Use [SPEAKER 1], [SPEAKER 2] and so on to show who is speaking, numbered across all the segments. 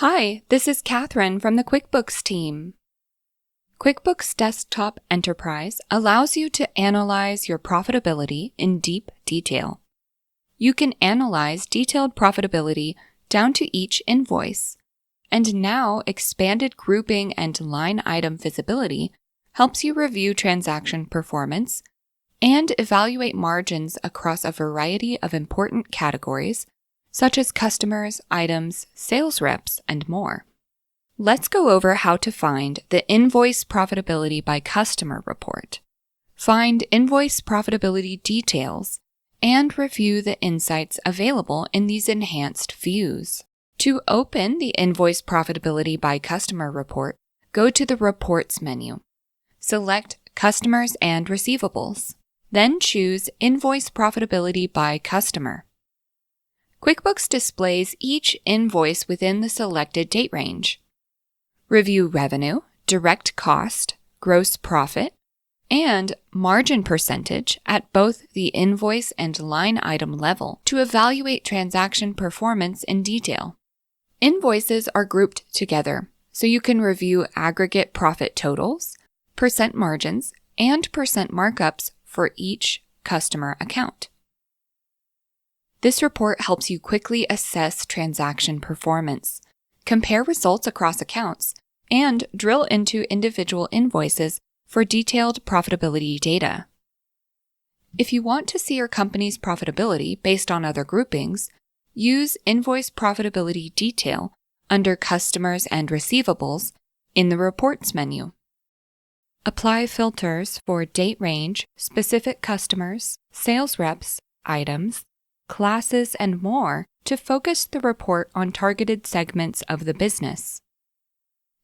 [SPEAKER 1] Hi, this is Catherine from the QuickBooks team. QuickBooks Desktop Enterprise allows you to analyze your profitability in deep detail. You can analyze detailed profitability down to each invoice, and now expanded grouping and line item visibility helps you review transaction performance and evaluate margins across a variety of important categories, such as customers, items, sales reps, and more. Let's go over how to find the Invoice Profitability by Customer report, find invoice profitability details, and review the insights available in these enhanced views. To open the Invoice Profitability by Customer report, go to the Reports menu. Select Customers and Receivables. Then choose Invoice Profitability by Customer. QuickBooks displays each invoice within the selected date range. Review revenue, direct cost, gross profit, and margin percentage at both the invoice and line item level to evaluate transaction performance in detail. Invoices are grouped together, so you can review aggregate profit totals, percent margins, and percent markups for each customer account. This report helps you quickly assess transaction performance, compare results across accounts, and drill into individual invoices for detailed profitability data. If you want to see your company's profitability based on other groupings, use Invoice Profitability Detail under Customers and Receivables in the Reports menu. Apply filters for date range, specific customers, sales reps, items, classes, and more to focus the report on targeted segments of the business.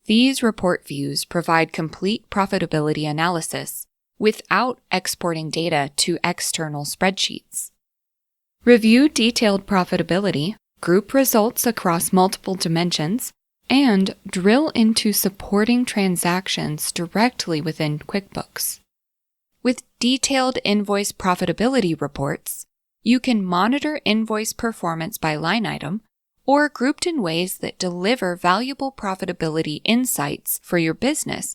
[SPEAKER 1] These report views provide complete profitability analysis without exporting data to external spreadsheets. Review detailed profitability, group results across multiple dimensions, and drill into supporting transactions directly within QuickBooks. With detailed invoice profitability reports, you can monitor invoice performance by line item or grouped in ways that deliver valuable profitability insights for your business